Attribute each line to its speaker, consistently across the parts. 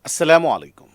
Speaker 1: अस्सलामु अलैकुम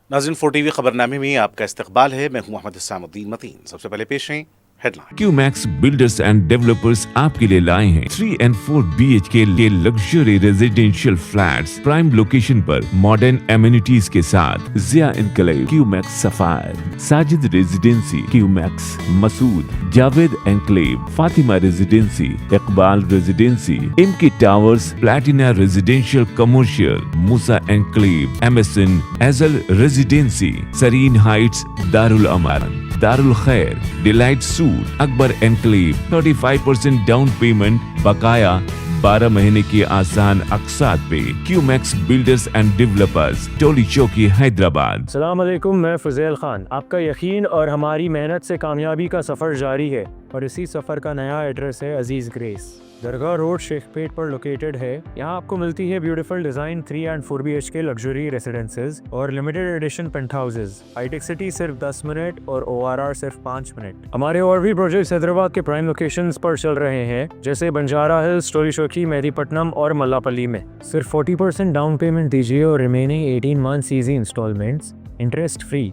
Speaker 1: नाज़रीन, 4 TV खबरनामे में आपका इस्तकबाल है। मैं हूं मोहम्मद इस्सामुद्दीन मतीन। सबसे पहले पेश हैं headline.
Speaker 2: QMax Builders and Developers आपके लिए लाए हैं 3 and 4 BHK के luxury residential flats prime location पर मॉडर्न एमिनिटीज के साथ। Zia Enclave, QMax Sapphire, Sajid Residency, QMax Masood, Javed Enclave, Fatima Residency, Iqbal Residency, MK Towers, Platina Residential Commercial, Musa Enclave, MSN Easel Residency, Sareen Heights, Darul Aman, Darul Khair, Delight Suite, Akbar Enclave, 35% down payment, बकाया 12 महीने की आसान अकसात पे। QMax Builders and developers, टोली चौकी, हैदराबाद।
Speaker 3: अस्सलाम वालेकुम, मैं फुज़ैल खान। आपका यकीन और हमारी मेहनत से कामयाबी का सफ़र जारी है और इसी सफ़र का नया एड्रेस है अजीज़ ग्रेस, दरगाह रोड, शेखपेट पर लोकेटेड है। यहाँ आपको मिलती है beautiful design 3 and 4 BHK luxury residences और लिमिटेड एडिशन पेंट हाउसेज। हाईटेक सिटी सिर्फ 10 मिनट और ORR सिर्फ 5 मिनट। हमारे और भी प्रोजेक्ट्स हैदराबाद के प्राइम लोकेशंस पर चल रहे हैं, जैसे बंजारा हिल्स, टोली चौकी, मेहदीपट्टनम और मल्लापल्ली में। सिर्फ 40% डाउन पेमेंट दीजिए और remaining 18 months easy instalments interest free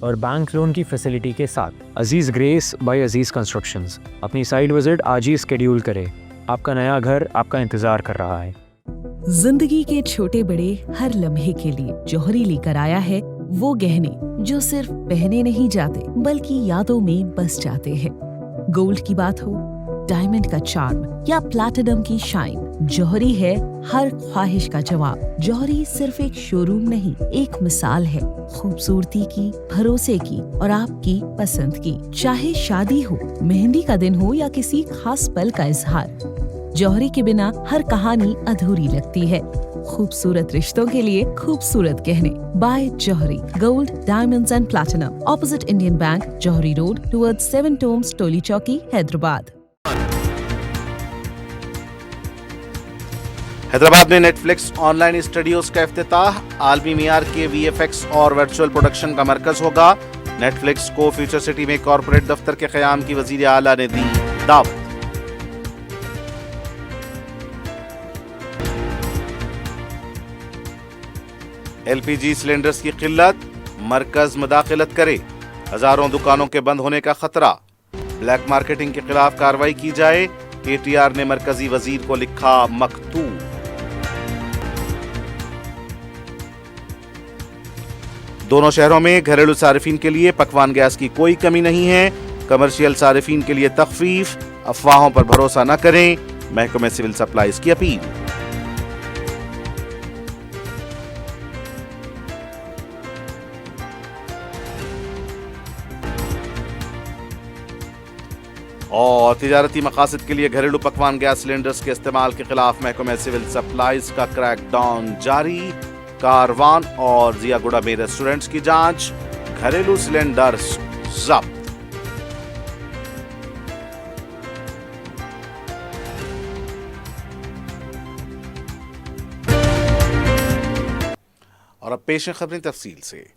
Speaker 3: और बैंक लोन की फैसिलिटी के साथ। Aziz grace by Aziz constructions. अपनी साइट विजिट आज ही स्केड्यूल करें, आपका नया घर आपका इंतजार कर रहा है।
Speaker 4: जिंदगी के छोटे बड़े हर लम्हे के लिए जौहरी लेकर आया है वो गहने जो सिर्फ पहने नहीं जाते बल्कि यादों में बस जाते हैं। गोल्ड की बात हो, डायमंड का चार्म या प्लैटिनम की शाइन, जौहरी है हर ख्वाहिश का जवाब। जौहरी सिर्फ एक शोरूम नहीं, एक मिसाल है खूबसूरती की, भरोसे की और आपकी पसंद की। चाहे शादी हो, मेहंदी का दिन हो या किसी खास पल का इजहार, जौहरी के बिना हर कहानी अधूरी लगती है। खूबसूरत रिश्तों के लिए खूबसूरत गहने by Jauhari, gold, diamonds and platinum, opposite Indian Bank, Jauhari Road, towards 7 tombs, Toli Chowki, Hyderabad.
Speaker 1: Hyderabad में नेटफ्लिक्स ऑनलाइन स्टूडियोज का इफ्तिताह। आलमी मियार के VFX और वर्चुअल प्रोडक्शन का मरकज होगा। नेटफ्लिक्स को फ्यूचर सिटी में कॉर्पोरेट दफ्तर के क़याम की वज़ीर आला ने दी दावत। LPG सिलेंडर्स की किल्लत, मरकज मुदाखलत करे। हजारों दुकानों के बंद होने का खतरा। ब्लैक मार्केटिंग के खिलाफ कार्रवाई की जाए। KTR ने मरकजी वजीर को लिखा मकतूब। दोनों शहरों में घरेलू सारिफीन के लिए पकवान गैस की कोई कमी नहीं है। कमर्शियल सारिफीन के लिए तखफीफ। अफवाहों पर भरोसा न करें, महकमे सिविल सप्लाईज की अपील। और तिजारती मकासद के लिए घरेलू पकवान गैस सिलेंडर्स के इस्तेमाल के खिलाफ महकमे सिविल सप्लाईज का क्रैकडाउन जारी। कारवान और जियागुड़ा में रेस्टोरेंट्स की जांच। घरेलू सिलेंडर्स जब्त। और अब पेश है खबरें तफसील से।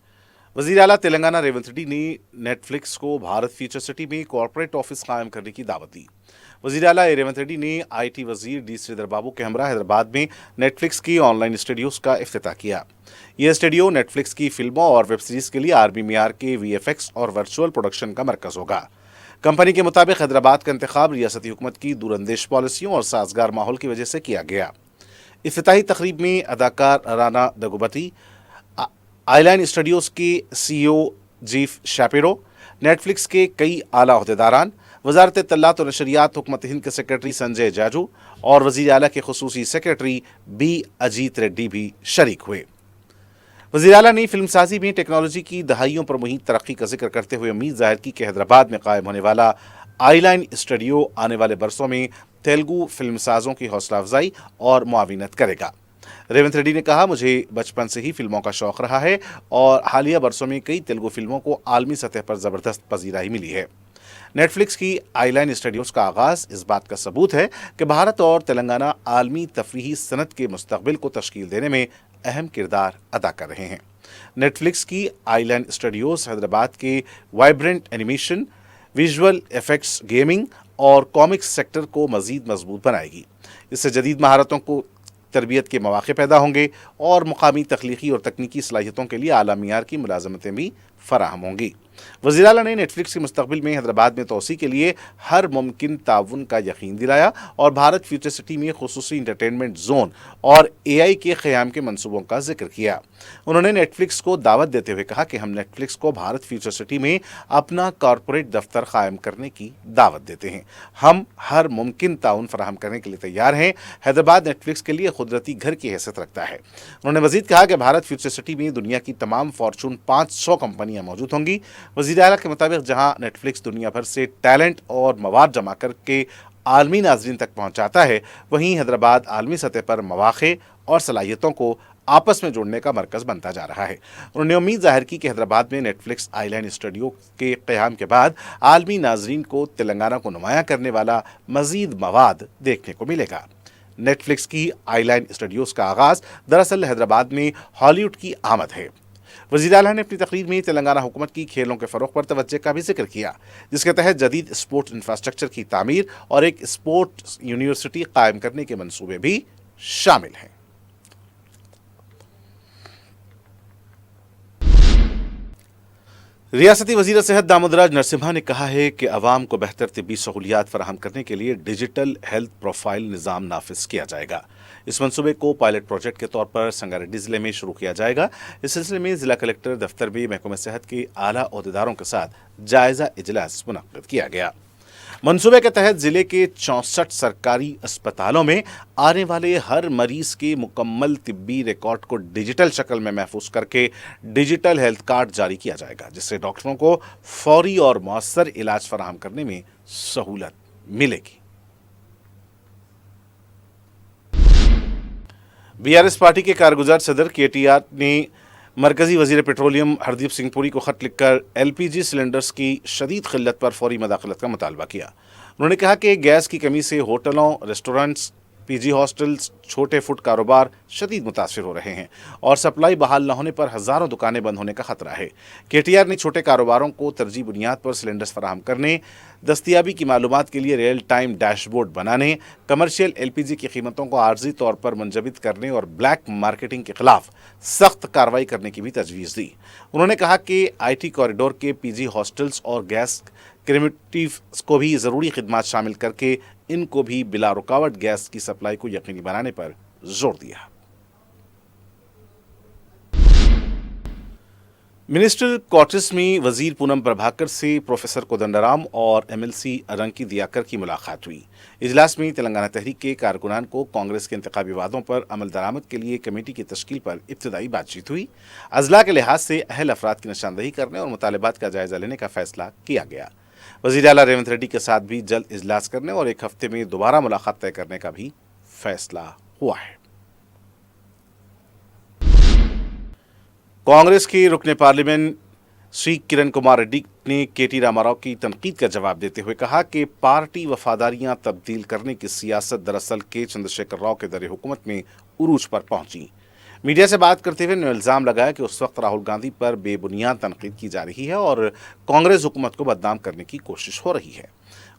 Speaker 1: वज़ीर आला तेलंगाना रेवंत रेड्डी ने नेटफ्लिक्स को भारत फ्यूचर सिटी में कॉर्पोरेट ऑफिस कायम करने की दावत दी। वज़ीर आला रेवंत रेड्डी ने IT वज़ीर D श्रीधर बाबू के हमरा हैदराबाद में नेटफ्लिक्स की ऑनलाइन स्टूडियोज़ का इफ्तिताह किया। यह स्टूडियो नेटफ्लिक्स की फिल्मों और वेब सीरीज़ के लिए आलमी मियार के VFX और वर्चुअल प्रोडक्शन का मरकज़ होगा। कंपनी के मुताबिक हैदराबाद का इंतखाब रियासती हुकूमत की दूरंदेश पॉलिसियों और साजगार माहौल की वजह से किया गया। इफ्तिताही तकरीब में अदाकार राना दगुबती, आईलाइन स्टूडियोज़ के CEO जीफ शापिरो, नेटफ्लिक्स के कई आला अहदेदारान, वजारत इत्तलात और नशरियात हुकूमत हिंद के सेक्रेटरी संजय जाजू और वज़ीर आला के खुसूसी सेक्रेटरी B अजीत रेड्डी भी शरीक हुए। वज़ीर आला ने फिल्म साजी में टेक्नोलॉजी की दहाइयों पर मुहित तरक्की का जिक्र करते हुए उम्मीद जाहिर की कि हैदराबाद में कायम होने वाला आईलाइन स्टूडियो आने वाले बरसों में तेलुगु फिल्म साजों की हौसला अफजाई और मुआविनत करेगा। रेवंत रेड्डी ने कहा, मुझे बचपन से ही फिल्मों का शौक रहा है और हालिया बरसों में कई तेलुगु फिल्मों को आलमी सतह पर ज़बरदस्त पजीराई मिली है। नेटफ्लिक्स की आईलाइन स्टूडियोज़ का आगाज़ इस बात का सबूत है कि भारत और तेलंगाना आलमी तफरीही सनत के मुस्तकबिल को तश्कील देने में अहम किरदार अदा कर रहे हैं। नेटफ्लिक्स की आईलाइन स्टूडियोज़ हैदराबाद के vibrant animation, visual effects, gaming और कॉमिक्स सेक्टर को मज़ीद मजबूत बनाएगी। इससे जदीद महारतों को تربیت کے مواقع پیدا ہوں گے اور مقامی تخلیقی اور تکنیکی صلاحیتوں کے لیے اعلیٰ معیار کی ملازمتیں بھی فراہم ہوں گی۔ وزیر اعلیٰ نے نیٹ فلکس کے مستقبل میں حیدرآباد میں توسیع کے لیے ہر ممکن تعاون کا یقین دلایا اور بھارت فیوچر سٹی میں خصوصی انٹرٹینمنٹ زون اور اے آئی کے قیام کے منصوبوں کا ذکر کیا۔ انہوں نے نیٹ فلکس کو دعوت دیتے ہوئے کہا کہ ہم نیٹ فلکس کو بھارت فیوچر سٹی میں اپنا کارپوریٹ دفتر قائم کرنے کی دعوت دیتے ہیں۔ ہم ہر ممکن تعاون فراہم کرنے کے لیے تیار ہیں۔ حیدرآباد نیٹ فلکس کے لیے قدرتی گھر کی حیثیت رکھتا ہے۔ انہوں نے مزید کہا کہ بھارت فیوچر سٹی میں دنیا کی تمام فارچون 500 کمپنیاں موجود ہوں گی۔ وزیر اعلیٰ کے مطابق جہاں نیٹ فلکس دنیا بھر سے ٹیلنٹ اور مواد جمع کر کے عالمی ناظرین تک پہنچاتا ہے، وہیں حیدرآباد عالمی سطح پر مواقع اور صلاحیتوں کو آپس میں جوڑنے کا مرکز بنتا جا رہا ہے۔ انہوں نے امید ظاہر کی کہ حیدرآباد میں نیٹ فلکس آئی لینڈ اسٹوڈیو کے قیام کے بعد عالمی ناظرین کو تلنگانہ کو نمایاں کرنے والا مزید مواد دیکھنے کو ملے گا۔ نیٹ فلکس کی آئی لینڈ اسٹوڈیوز کا آغاز دراصل حیدرآباد میں ہالی ووڈ کی آمد ہے۔ وزیر اعلیٰ نے اپنی تقریر میں تلنگانہ حکومت کی کھیلوں کے فروغ پر توجہ کا بھی ذکر کیا، جس کے تحت جدید اسپورٹ انفراسٹرکچر کی تعمیر اور ایک اسپورٹ یونیورسٹی قائم کرنے کے منصوبے بھی شامل ہیں۔ ریاستی وزیر صحت دامودراج نرسمہا نے کہا ہے کہ عوام کو بہتر طبی سہولیات فراہم کرنے کے لیے ڈیجیٹل ہیلتھ پروفائل نظام نافذ کیا جائے گا۔ اس منصوبے کو پائلٹ پروجیکٹ کے طور پر سنگاریڈی ضلع میں شروع کیا جائے گا۔ اس سلسلے میں ضلع کلکٹر دفتر میں محکمہ صحت کے اعلیٰ عہدیداروں کے ساتھ جائزہ اجلاس منعقد کیا گیا۔ منصوبے کے تحت ضلع کے 64 سرکاری اسپتالوں میں آنے والے ہر مریض کے مکمل طبی ریکارڈ کو ڈیجیٹل شکل میں محفوظ کر کے ڈیجیٹل ہیلتھ کارڈ جاری کیا جائے گا، جس سے ڈاکٹروں کو فوری اور مؤثر علاج فراہم کرنے میں سہولت ملے گی۔ بی آر ایس پارٹی کے کارگزار صدر کے ٹی آر نے مرکزی وزیر پیٹرولیم ہردیپ سنگھ پوری کو خط لکھ کر ایل پی جی سلنڈرز کی شدید قلت پر فوری مداخلت کا مطالبہ کیا۔ انہوں نے کہا کہ گیس کی کمی سے ہوٹلوں، ریسٹورنٹس، پی جی ہاسٹلز، چھوٹے فوڈ کاروبار شدید متاثر ہو رہے ہیں اور سپلائی بحال نہ ہونے پر ہزاروں دکانیں بند ہونے کا خطرہ ہے۔ کے ٹی آر نے چھوٹے کاروباروں کو ترجیحی بنیاد پر سلنڈرز فراہم کرنے، دستیابی کی معلومات کے لیے ریئل ٹائم ڈیش بورڈ بنانے، کمرشل ایل پی جی کی قیمتوں کو عارضی طور پر منجمد کرنے اور بلیک مارکیٹنگ کے خلاف سخت کارروائی کرنے کی بھی تجویز دی۔ انہوں نے کہا کہ آئی ٹی کوریڈور کے پی جی ہاسٹلز اور گیس کریمیٹیوز کو بھی ضروری خدمات شامل کر کے ان کو بھی بلا رکاوٹ گیس کی سپلائی کو یقینی بنانے پر زور دیا۔ منسٹر کوارٹرز میں وزیر پونم پربھاکر سے پروفیسر کودنڈرام اور ایم ایل سی ارنکی دیاکر کی ملاقات ہوئی۔ اجلاس میں تلنگانہ تحریک کے کارکنان کو کانگریس کے انتخابی وعدوں پر عمل درآمد کے لیے کمیٹی کی تشکیل پر ابتدائی بات چیت ہوئی۔ اضلاع کے لحاظ سے اہل افراد کی نشاندہی کرنے اور مطالبات کا جائزہ لینے کا فیصلہ کیا گیا۔ وزیر اعلیٰ ریونت ریڈی کے ساتھ بھی جلد اجلاس کرنے اور ایک ہفتے میں دوبارہ ملاقات طے کرنے کا بھی فیصلہ ہوا ہے۔ کانگریس کے رکن پارلیمنٹ شری کرن کمار ریڈی نے کے ٹی راما راؤ کی تنقید کا جواب دیتے ہوئے کہا کہ پارٹی وفاداریاں تبدیل کرنے کی سیاست دراصل کے چندر شیکھر راؤ کے دور حکومت میں عروج پر پہنچی۔ میڈیا سے بات کرتے ہوئے انہوں نے الزام لگایا کہ اس وقت راہل گاندھی پر بے بنیاد تنقید کی جا رہی ہے اور کانگریس حکومت کو بدنام کرنے کی کوشش ہو رہی ہے۔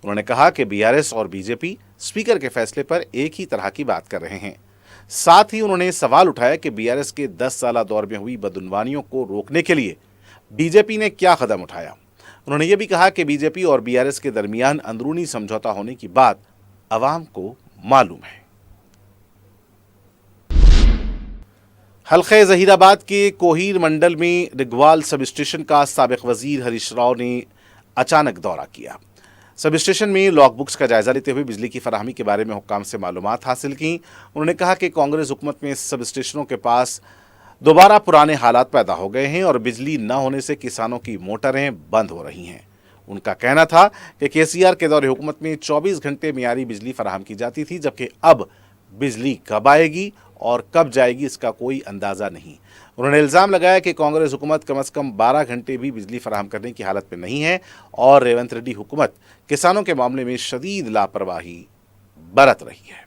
Speaker 1: انہوں نے کہا کہ بی آر ایس اور بی جے پی اسپیکر کے فیصلے پر ایک ہی طرح کی بات کر رہے ہیں۔ ساتھ ہی انہوں نے سوال اٹھایا کہ بی آر ایس کے 10 سالہ دور میں ہوئی بدعنوانیوں کو روکنے کے لیے بی جے پی نے کیا قدم اٹھایا۔ انہوں نے یہ بھی کہا کہ بی جے پی اور بی آر ایس کے درمیان اندرونی سمجھوتا ہونے کی بات عوام کو معلوم ہے۔ حلقہ ظہیر آباد کے کوہیر منڈل میں رگوال سب اسٹیشن کا سابق وزیر ہریش راؤ نے اچانک دورہ کیا۔ سب اسٹیشن میں لاگ بکس کا جائزہ لیتے ہوئے بجلی کی فراہمی کے بارے میں حکام سے معلومات حاصل کیں۔ انہوں نے کہا کہ کانگریس حکومت میں سب اسٹیشنوں کے پاس دوبارہ پرانے حالات پیدا ہو گئے ہیں اور بجلی نہ ہونے سے کسانوں کی موٹریں بند ہو رہی ہیں۔ ان کا کہنا تھا کہ کے سی آر کے دور حکومت میں 24 گھنٹے معیاری بجلی فراہم کی جاتی تھی، جبکہ اب بجلی کب آئے گی اور کب جائے گی اس کا کوئی اندازہ نہیں۔ انہوں نے الزام لگایا کہ کانگریس حکومت کم از کم 12 گھنٹے بھی بجلی فراہم کرنے کی حالت میں نہیں ہے اور ریونت ریڈی حکومت کسانوں کے معاملے میں شدید لاپرواہی برت رہی ہے۔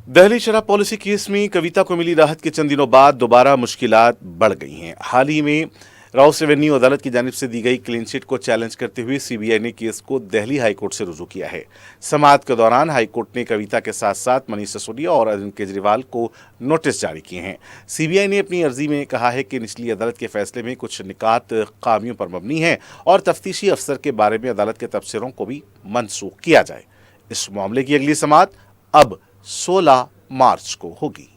Speaker 1: دہلی شراب پالیسی کیس میں کویتا کو ملی راحت کے چند دنوں بعد دوبارہ مشکلات بڑھ گئی ہیں۔ حال ہی میں राउस रेवेन्यू अदालत की जानिब से दी गई क्लीन चिट को चैलेंज करते हुए सीबीआई ने केस को दिल्ली हाई कोर्ट से रुजू किया है। समाअत के दौरान हाई कोर्ट ने कविता के साथ साथ मनीष सिसोदिया और अरविंद केजरीवाल को नोटिस जारी किए हैं। सीबीआई ने अपनी अर्जी में कहा है कि निचली अदालत के फैसले में कुछ निकात खामियों पर मबनी है और तफ्तीशी अफसर के बारे में अदालत के तबसरों को भी मनसूख किया जाए। इस मामले की अगली समाअत अब 16 मार्च को होगी।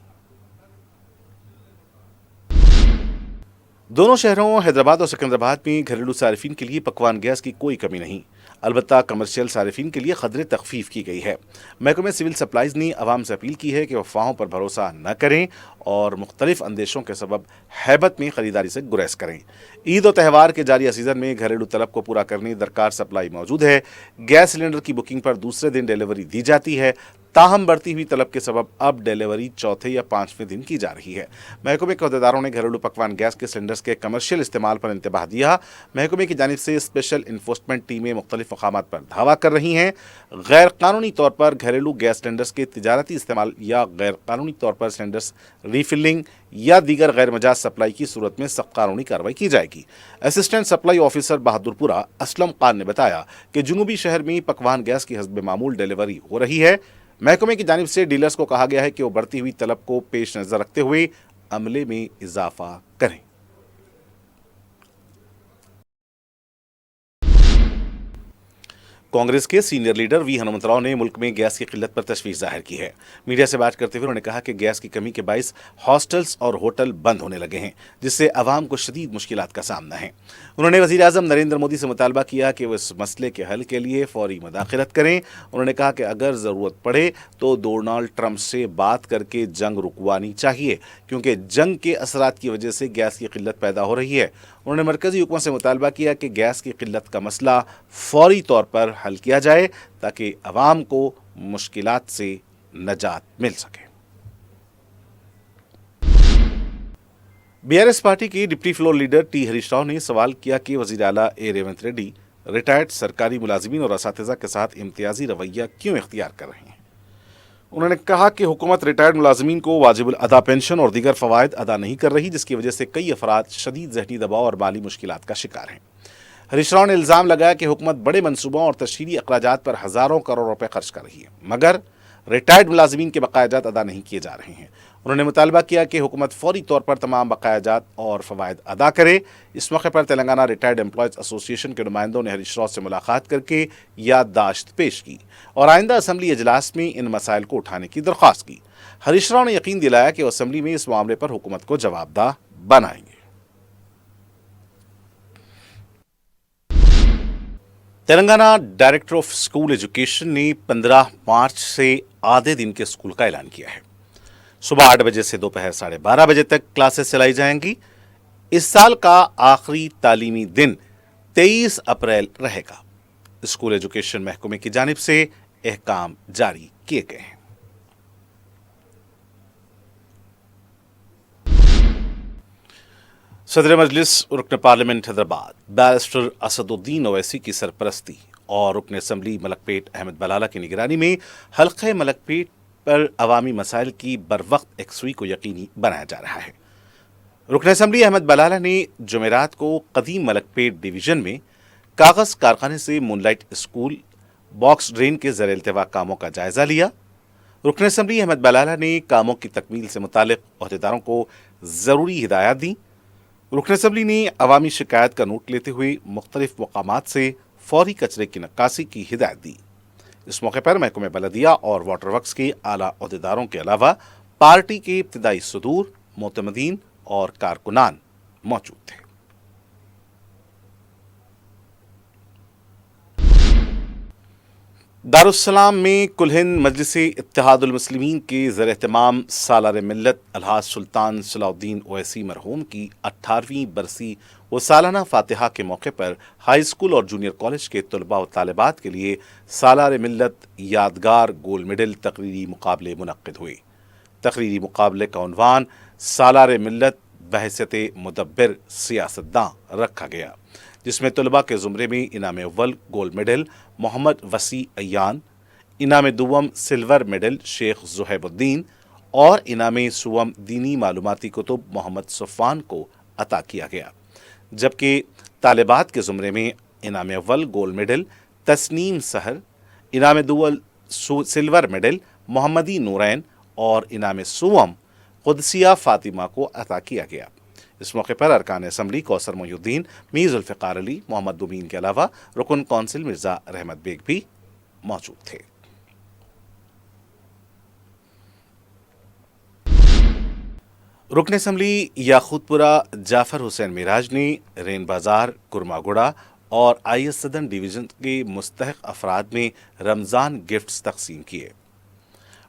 Speaker 1: दोनों शहरों हैदराबाद और सिकंदराबाद में घरेलू सारिफिन के लिए पकवान गैस की कोई कमी नहीं, अलबत्ता कमर्शियल सारिफिन के लिए खदरे तखफीफ की गई है। महकमे सिविल सप्लाईज ने आवाम से अपील की है कि अफवाहों पर भरोसा न करें और मुख्तलिफ अंदेशों के सबब हैबत में खरीदारी से गुरेज करें। ईद और त्यौहार के जारी सीजन में घरेलू तलब को पूरा करने दरकार सप्लाई मौजूद है। गैस सिलेंडर की बुकिंग पर दूसरे दिन डिलीवरी दी जाती है, ताहम बढ़ती हुई तलब के सबब अब डिलीवरी चौथे या पांचवें दिन की जा रही है। महकमे के अहदेदारों ने घरेलू पकवान गैस के सिलेंडर्स के कमर्शियल इस्तेमाल पर इंतबाह दिया। महकमे की जानिब से स्पेशल इन्फोर्समेंट टीमें मुख्तलिफ मकामात पर धावा कर रही हैं। गैर कानूनी तौर पर घरेलू गैस सिलेंडर्स के तिजारती इस्तेमाल या गैर कानूनी तौर पर सिलेंडर्स रीफिलिंग या दीगर गैर मजाज सप्लाई की सूरत में सख्त कानूनी कार्रवाई की जाएगी। Assistant supply officer Bahadurpura Aslam Khan ने बताया कि जुनूबी शहर में पकवान गैस की हस्ब मामूल डिलीवरी हो रही है। महकमे की जानिब से डीलर्स को कहा गया है कि वो बढ़ती हुई तलब को पेश नजर रखते हुए अमले में इजाफा करें। कांग्रेस के सीनियर लीडर वी हनुमंतराव ने मुल्क में गैस की किल्लत पर तशवीश जाहिर की है। मीडिया से बात करते हुए उन्होंने कहा कि गैस की कमी के बाइस हॉस्टल्स और होटल बंद होने लगे हैं, जिससे अवाम को शदीद मुश्किलात का सामना है। उन्होंने वज़ीर आज़म नरेंद्र मोदी से मुतालबा किया कि वो इस मसले के हल के लिए फौरी मदाखलत करें। उन्होंने कहा कि अगर ज़रूरत पड़े तो डोनाल्ड ट्रंप से बात करके जंग रुकवानी चाहिए, क्योंकि जंग के असरात की वजह से गैस की किल्लत पैदा हो रही है। उन्होंने मरकज़ी हुकूमत से मुतालबा किया कि गैस की किल्लत का मसला फौरी तौर पर हल किया जाए ताकि अवाम को मुश्किलात से नजात मिल सके। बीआरएस पार्टी के deputy floor leader T Harish Rao ने सवाल किया कि वज़ीर आला ए रेवंत रेड्डी रिटायर्ड सरकारी मुलाजिमीन और असातिज़ा के साथ इम्तियाजी रवैया क्यों इख्तियार कर रहे हैं। उन्होंने कहा कि हुकूमत रिटायर्ड मुलाजिमीन को वाजिबुल अदा पेंशन और दीगर फ़वाइद अदा नहीं कर रही, जिसकी वजह से कई अफराद शदीद ज़हनी दबाव और माली मुश्किलात का शिकार हैं। हरीश राव ने इल्ज़ाम लगाया कि हुकूमत बड़े मनसूबों और तशहीरी अखराजात पर हज़ारों करोड़ रुपए खर्च कर रही है, मगर रिटायर्ड मुलाजिमीन के बकायाजात अदा नहीं किए जा रहे हैं। उन्होंने मुतालबा किया कि हुकूमत फौरी तौर पर तमाम बकायाजात और फ़वाइद अदा करे। इस मौके पर तेलंगाना रिटायर्ड एम्प्लॉयज़ एसोसिएशन के नुमाइंदों ने हरीश राव से मुलाकात करके याददाश्त पेश की और आइंदा असम्बली इजलास में इन मसाइल को उठाने की दरख्वास्त की। हरीश राव ने यकीन दिलाया कि वो असम्बली में इस मामले पर हुकूमत को जवाबदाह बनाएंगे। Telangana director of school education ने 15 मार्च से आधे दिन के स्कूल का ऐलान किया है। सुबह 8 बजे से दोपहर 12:30 बजे तक क्लासेस चलाई जाएंगी। इस साल का आखिरी तालीमी दिन 23 अप्रैल रहेगा। स्कूल एजुकेशन महकमे की जानिब से अहकाम जारी किए गए हैं। सदर मजलिस रुकन पार्लियामेंट हैदराबाद बैरिस्टर असदुद्दीन ओवैसी की सरपरस्ती और रुकन असम्बली मलकपेट अहमद बलाला की निगरानी में हल्के मलकपेट पर अवामी मसाइल की बरवक्त यकसुई को यकीनी बनाया जा रहा है। रुकन असम्बली अहमद बलाला ने जुमेरात को कदीम मलकपेट डिवीजन में कागज़ कारखाने से मूनलाइट स्कूल बॉक्स ड्रेन के ज़र इल्तिवा कामों का जायज़ा लिया। रुकन असम्बली अहमद बलाला ने कामों की तकमील से मुतालिक अहदेदारों को ज़रूरी हिदायत दी। रुकन असम्बली ने अवामी शिकायत का नोट लेते हुए मुख्तलिफ मकामात से फौरी कचरे की नक्कासी की हिदायत दी। इस मौके पर महकमे बलदिया और वाटर वर्क्स के आला अहदेदारों के अलावा पार्टी के इब्तिदाई सदूर, मोतमदीन और कारकुनान मौजूद थे। दारुस्सलाम में कुल हिंद मजलिस इत्तेहादुल मुस्लिमीन के ज़र एहतमाम सालार मिल्लत अलहाज सुल्तान सलाउद्दीन ओवैसी मरहूम की 18वीं बरसी व सालाना फातिहा के मौके पर हाई स्कूल और जूनियर कॉलेज के तलबा व तालिबात के लिए सालार मिल्लत यादगार गोल्ड मेडल तकरीरी मुकाबले मुनक्किद हुए। तकरीरी मुकाबले का उन्वान सालार मिल्लत बहैसियत मुदब्बिर सियासतदां रखा गया, जिसमें तलबा के ज़ुमरे में इनाम अव्वल गोल्ड मेडल मोहम्मद वसी अयान, इनाम दुवम सिल्वर मेडल शेख ज़ुहैबुद्दीन और इनाम सुवम दीनी मालूमाती कुतुब मोहम्मद सफ़ान को अता किया गया। जबकि तालिबात के ज़ुमरे में इनाम अव्वल गोल्ड मेडल तस्नीम सहर, इनाम दुअल सिल्वर मेडल मोहम्मदी नूरैन और इनाम सुवम कुदसिया फातिमा को अता किया गया। इस मौके पर अरकान असम्बली कौसर मोहिउद्दीन, मीर जुल्फ़िकार अली, मोहम्मद दुमीन के अलावा रुकन कौंसिल मिर्ज़ा रहमत बेग भी मौजूद थे। रुकन असम्बली याकूतपुरा जाफर हुसैन मिराज ने रेन बाजार, कुरमागुड़ा और IS सदन डिवीज़न के मुस्तहक अफराद में रमज़ान गिफ्ट्स तकसीम किए।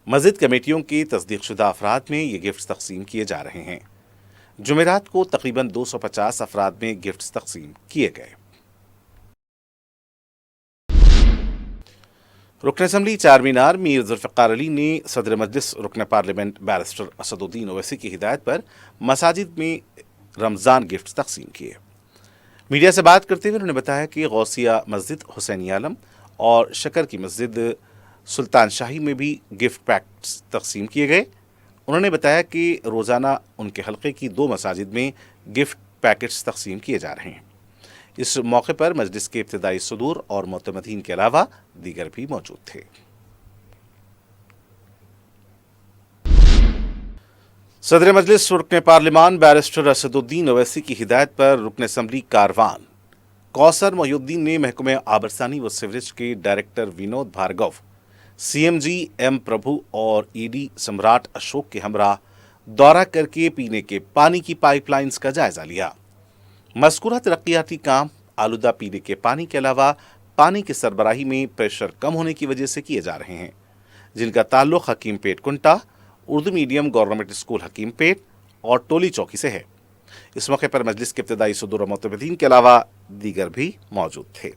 Speaker 1: मस्जिद कमेटियों के तस्दीकशुदा अफराद में ये गिफ्ट्स तकसीम किए जा रहे हैं। जुमेरात को तकरीबन 250 अफराद में गिफ्ट्स तकसीम किए गए। रुकन असम्बली चारमीनार मीर जुल्फ़िकार अली ने सदर मजलिस रुकन पार्लियामेंट बैरिस्टर असदुद्दीन ओवैसी की हिदायत पर मसाजिद में रमज़ान गिफ्ट्स तकसीम किए। मीडिया से बात करते हुए उन्होंने बताया कि गौसिया मस्जिद, हुसैनी आलम और शकर की मस्जिद सुल्तान शाही में भी गिफ्ट पैक्स तकसीम किए गए। उन्होंने बताया कि रोज़ाना उनके हल्के की 2 मसाजिद में गिफ्ट पैकेट्स तकसीम किए जा रहे हैं। इस मौके पर मजलिस के इब्तिदाई सदूर और मोतमदीन के अलावा दीगर भी मौजूद थे। सदर मजलिस रुकन पार्लिमान बैरिस्टर असदुद्दीन ओवैसी की हिदायत पर रुकन असम्बली कारवान कौसर मोहिउद्दीन ने महकमे आबरसानी व सीवरेज के director Vinod Bhargava, CMG M Prabhu और ED सम्राट अशोक के हमरा दौरा करके पीने के पानी की पाइपलाइंस का जायजा लिया। मज़कूरा तरक्याती काम आलूदा पीने के पानी के अलावा पानी की सरबराही में प्रेशर कम होने की वजह से किए जा रहे हैं, जिनका ताल्लुक हकीमपेट कुंटा, Urdu medium government school Hakimpet और टोली चौकी से है। इस मौके पर मजलिस के इब्तिदाई सदूर मोतमदीन के अलावा दीगर भी मौजूद थे।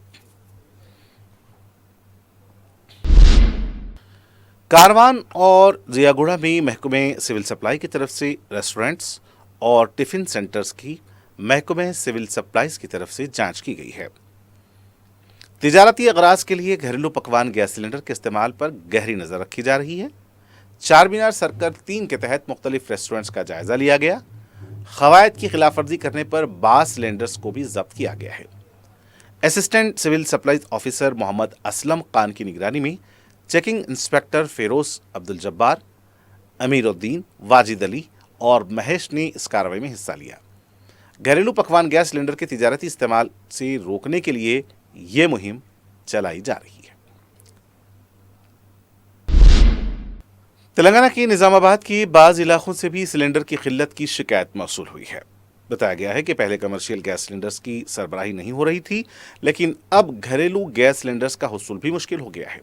Speaker 1: कारवान और जियागुड़ा में महकमे सिविल सप्लाई की तरफ से रेस्टोरेंट्स और टिफिन सेंटर्स की महकमे सिविल सप्लाईज की तरफ से जांच की गई है। तिजारती अगराज के लिए घरेलू पकवान गैस सिलेंडर के इस्तेमाल पर गहरी नजर रखी जा रही है। चारमीनार सर्कल 3 के तहत मुख्तलिफ रेस्टोरेंट्स का जायजा लिया गया। खवायद की खिलाफवर्जी करने पर 12 सिलेंडर्स को भी जब्त किया गया है। Assistant civil supplies officer Mohammad Aslam Khan की निगरानी में चेकिंग इंस्पेक्टर फेरोज अब्दुल जब्बार, अमीरुद्दीन, वाजिद अली और महेश ने इस कार्रवाई में हिस्सा लिया। घरेलू पकवान गैस सिलेंडर के तिजारती इस्तेमाल से रोकने के लिए ये मुहिम चलाई जा रही है। तेलंगाना के निजामाबाद के बाज़ इलाकों से भी सिलेंडर की किल्लत की शिकायत मौसूल हुई है। बताया गया है कि पहले कमर्शियल गैस सिलेंडर्स की सरबराही नहीं हो रही थी, लेकिन अब घरेलू गैस सिलेंडर्स का हुसूल भी मुश्किल हो गया है।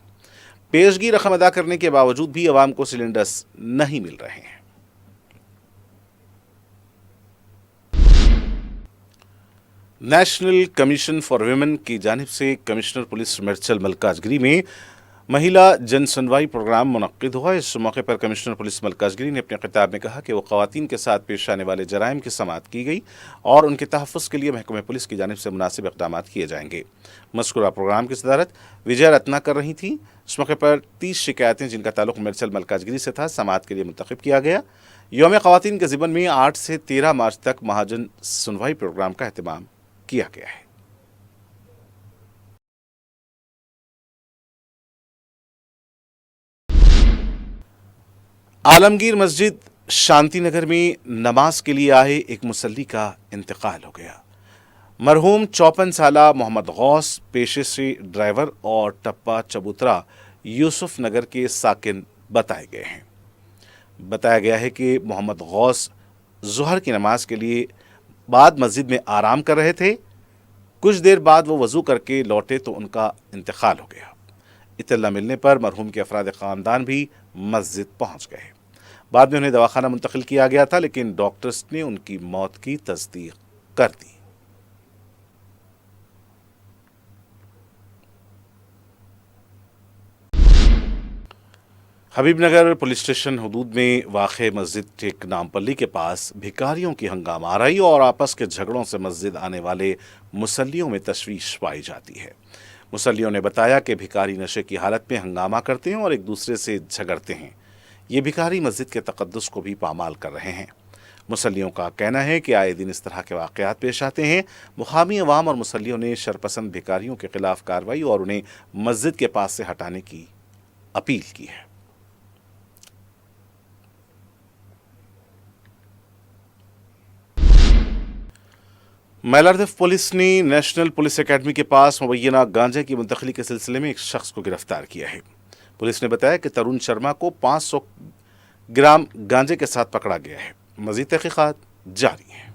Speaker 1: पेशगी रकम अदा करने के बावजूद भी अवाम को सिलेंडर्स नहीं मिल रहे हैं। नेशनल कमीशन फॉर वुमेन की जानिब से कमिश्नर पुलिस मिर्चल मलकाजगिरी में महिला जन सुनवाई प्रोग्राम मुनक्किद हुआ। इस मौके पर कमिश्नर पुलिस मलकाजगिरी ने अपने खिताब में कहा कि वो ख़वातीन के साथ पेश आने वाले जराइम की समाअत की गई और उनके तहफ़्फ़ुज़ के लिए महकमे पुलिस की जानिब से मुनासिब इक़दाम किए जाएंगे। मज़कूरा प्रोग्राम की सदारत विजय रत्ना कर रही थी। इस मौके पर 30 शिकायतें जिनका ताल्लुक मिर्चल मलकाजगिरी से था समाअत के लिए मुंतखब किया गया। यौम ख़वातीन के ज़िमन में 8 से 13 मार्च तक महाजन सुनवाई प्रोग्राम का अहतमाम किया गया है। आलमगीर मस्जिद शांति नगर में नमाज के लिए आए एक मुसल्ली का इंतकाल हो गया। मरहूम 54 साला मोहम्मद गौस पेशे से ड्राइवर और टप्पा चबूतरा यूसुफ नगर के साकिन बताए गए हैं। बताया गया है कि मोहम्मद गौस ज़ुहर की नमाज के लिए बाद मस्जिद में आराम कर रहे थे। कुछ देर बाद वो वज़ू करके लौटे तो उनका इंतकाल हो गया। इत्तला मिलने पर मरहूम के अफराद ख़ानदान भी मस्जिद पहुंच गए। बाद में उन्हें दवाखाना मुंतकिल किया गया था, लेकिन डॉक्टर्स ने उनकी मौत की तस्दीक कर दी। हबीबनगर पुलिस स्टेशन हदूद में वाक़े मस्जिद टेक नामपल्ली के पास भिखारियों की हंगामा आराई और आपस के झगड़ों से मस्जिद आने वाले मुसल्लियों में तशवीश पाई जाती है। मुसल्लियों ने बताया कि भिखारी नशे की हालत में हंगामा करते हैं और एक दूसरे से झगड़ते हैं। ये भिखारी मस्जिद के तक़द्दुस को भी पामाल कर रहे हैं। مسلیوں کا کہنا ہے کہ آئے دن اس طرح کے واقعات پیش آتے ہیں۔ مقامی عوام اور مسلیوں نے شرپسند بھکاریوں کے خلاف کارروائی اور انہیں مسجد کے پاس سے ہٹانے کی اپیل کی ہے۔ میلاردیف پولیس نے نیشنل پولیس اکیڈمی کے پاس مبینہ گانجے کی منتقلی کے سلسلے میں ایک شخص کو گرفتار کیا ہے۔ پولیس نے بتایا کہ ترون شرما کو 500 گرام گانجے کے ساتھ پکڑا گیا ہے۔ مزید تحقیقات جاری ہیں۔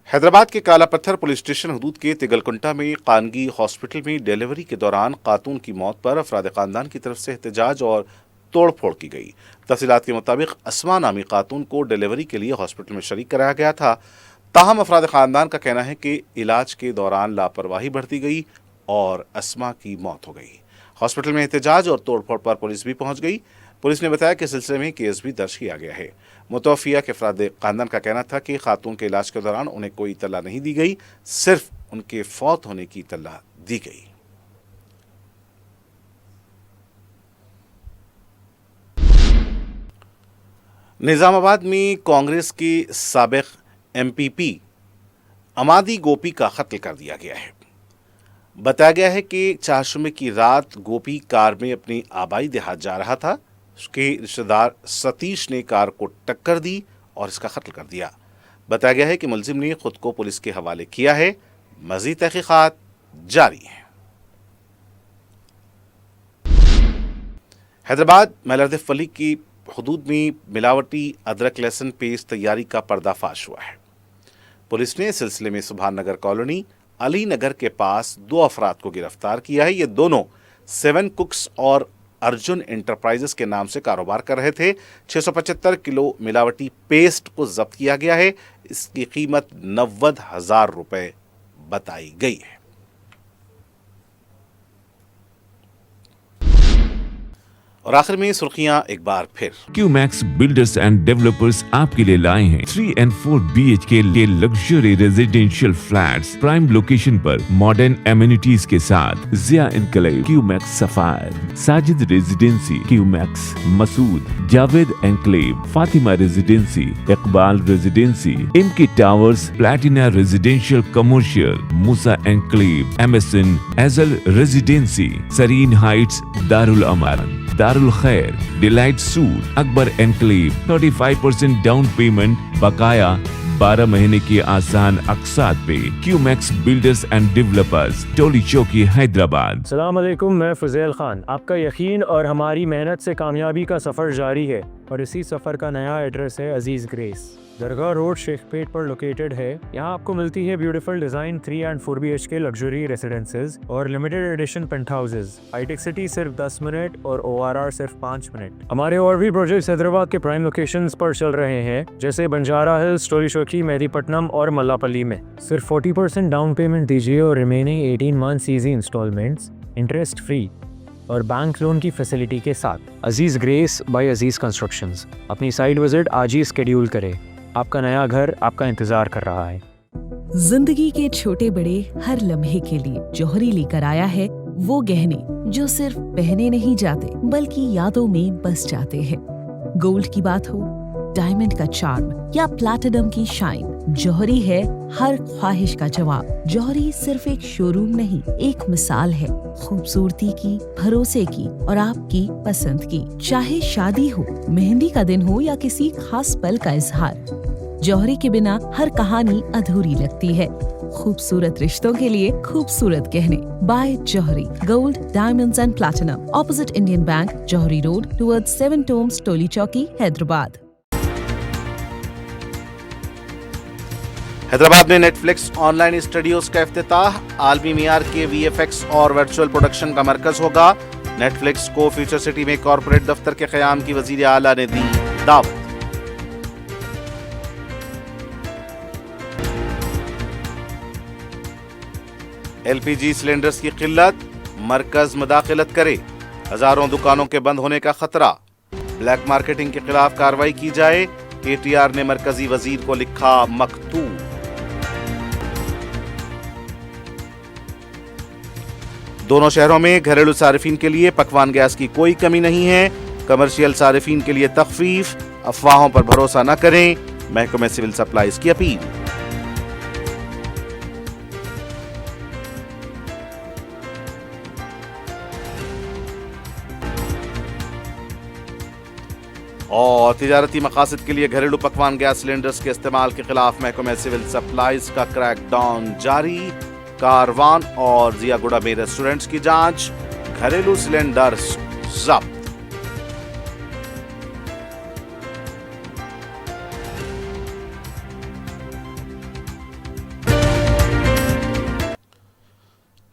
Speaker 1: حیدرآباد کے کالا پتھر پولیس اسٹیشن حدود کے تگلکنٹا میں قانگی ہاسپٹل میں ڈیلیوری کے دوران خاتون کی موت پر افراد خاندان کی طرف سے احتجاج اور توڑ پھوڑ کی گئی۔ تفصیلات کے مطابق اسما نامی خاتون کو ڈیلیوری کے لیے ہاسپٹل میں شریک کرایا گیا تھا، تاہم افراد خاندان کا کہنا ہے کہ علاج کے دوران لاپرواہی برتی گئی اور اسما کی موت ہو گئی۔ ہاسپٹل میں احتجاج اور توڑ پھوڑ پر پولیس بھی پہنچ گئی۔ پولیس نے بتایا کہ سلسلے میں کیس بھی درج کیا گیا ہے۔ متوفیہ کے افراد خاندان کا کہنا تھا کہ خاتون کے علاج کے دوران انہیں کوئی اطلاع نہیں دی گئی، صرف ان کے فوت ہونے کی اطلاع دی گئی۔ نظام آباد میں کانگریس کے سابق MPP امادی گوپی کا قتل کر دیا گیا ہے۔ بتایا گیا ہے کہ چہارشنبے کی رات گوپی کار میں اپنی آبائی دیہات جا رہا تھا۔ اس کے رشتہ دار ستیش نے کار کو ٹکر دی اور اس کا قتل کر دیا۔ بتایا گیا ہے کہ ملزم نے خود کو پولیس کے حوالے کیا ہے۔ مزید تحقیقات جاری ہیں۔ حیدرآباد میلاردیف ولی کی حدود میں ملاوٹی ادرک لہسن پیسٹ تیاری کا پردہ فاش ہوا ہے۔ پولیس نے اس سلسلے میں سبحان نگر کالونی علی نگر کے پاس 2 افراد کو گرفتار کیا ہے۔ یہ دونوں 7 کوکس اور ارجن انٹرپرائزز کے نام سے کاروبار کر رہے تھے۔ 675 کلو ملاوٹی پیسٹ کو ضبط کیا گیا ہے۔ اس کی قیمت 90,000 روپے بتائی گئی ہے۔ اور آخر میں سرخیاں ایک بار پھر۔
Speaker 2: QMax بلڈرز اینڈ ڈیولپرز آپ کے لیے لائے ہیں 3 and 4 BHK کے luxury residential flats prime location پر ماڈرن ایمینٹیز کے ساتھ۔ Zia Enclave, QMax Sapphire, Sajid Residency, QMax Masood, Javed Enclave, Fatima Residency, Iqbal Residency, MK Towers, Platina Residential Commercial, Musa Enclave, MSN Easel Residency, Sareen Heights, Darul Aman, Darul Khair, Delight Suite, Akbar Enclave, 35% down payment, بقایا 12 مہینے کی آسان اقساط پہ۔ QMax builders and developers, ٹولی چوکی، حیدرآباد۔
Speaker 3: السلام علیکم، میں فضیل خان۔ آپ کا یقین اور ہماری محنت سے کامیابی کا سفر جاری ہے، اور اسی سفر کا نیا ایڈریس ہے عزیز گریس۔ درگاہ روڈ شیخ پیٹ پر لوکیٹڈ ہے۔ یہاں آپ کو ملتی ہے beautiful design 3 and 4 BHK luxury residences اور لمیٹڈ ایڈیشن پینٹ ہاؤسز۔ ہائی ٹیک سٹی صرف 10 منٹ اور ORR صرف 5 منٹ۔ ہمارے اور بھی پروجیکٹس حیدرآباد کے پرائم لوکیشنز پر چل رہے ہیں، جیسے بنجارا ہلز، ٹولی چوکی، مہدی پٹنم اور ملاپلی میں۔ صرف 40% ڈاؤن پیمنٹ دیجیے اور remaining 18 months easy instalments, interest free اور بینک لون کی فیسلٹی کے ساتھ۔ عزیز گریس بائی عزیز کنسٹرکشنز۔ اپنی سائٹ وزٹ آج ہی اسکیڈیول کرے، آپ کا نیا گھر آپ کا انتظار کر رہا ہے۔
Speaker 4: زندگی کے چھوٹے بڑے ہر لمحے کے لیے جوہری لے کر آیا ہے وہ گہنے جو صرف پہنے نہیں جاتے بلکہ یادوں میں بس جاتے ہیں۔ گولڈ کی بات ہو، ڈائمنڈ کا چارم یا پلاٹینم کی شائن، جوہری ہے ہر خواہش کا جواب۔ جوہری صرف ایک شو روم نہیں، ایک مثال ہے خوبصورتی کی، بھروسے کی اور آپ کی پسند کی۔ چاہے شادی ہو، مہندی کا دن ہو یا کسی خاص پل کا اظہار، جوہری کے بنا ہر کہانی ادھوری لگتی ہے۔ خوبصورت رشتوں کے لیے خوبصورت گہنے by Johri, gold, diamonds and platinum, opposite Indian bank, Johri road, toward 7 tombs, Toli Chowki, Hyderabad.
Speaker 1: Hyderabad میں Netflix online studios کا افتتاح، عالمی معیار کے VFX اور ورچوئل پروڈکشن کا مرکز ہوگا۔ نیٹ فلکس کو فیوچر سٹی میں کارپوریٹ دفتر کے قیام کی وزیر اعلیٰ نے دی دعوت۔ LPG سلنڈرز کی قلت، مرکز مداخلت کرے، ہزاروں دکانوں کے بند ہونے کا خطرہ، بلیک مارکیٹنگ کے خلاف کارروائی کی جائے۔ KTR نے مرکزی وزیر کو لکھا مکتوب۔ دونوں شہروں میں گھریلو صارفین کے لیے پکوان گیس کی کوئی کمی نہیں ہے. کمرشل صارفین کے لیے تخفیف. افواہوں پر بھروسہ نہ کریں. محکمہ سول سپلائز کی اپیل. اور تجارتی مقاصد کے لیے گھریلو پکوان گیس سلنڈرز کے استعمال کے خلاف محکمہ سول سپلائز کا کریک ڈاؤن جاری. کاروان اور ضیا گوڑا میں ریسٹورنٹس کی جانچ. گھریلو سلنڈر ضبط.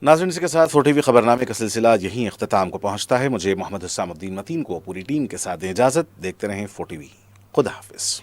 Speaker 1: ناظرین، اس کے ساتھ 4TV خبرنامے کا سلسلہ یہیں اختتام کو پہنچتا ہے. مجھے محمد حسام الدین متین کو پوری ٹیم کے ساتھ دیں اجازت. دیکھتے رہیں 4TV. خدا حافظ.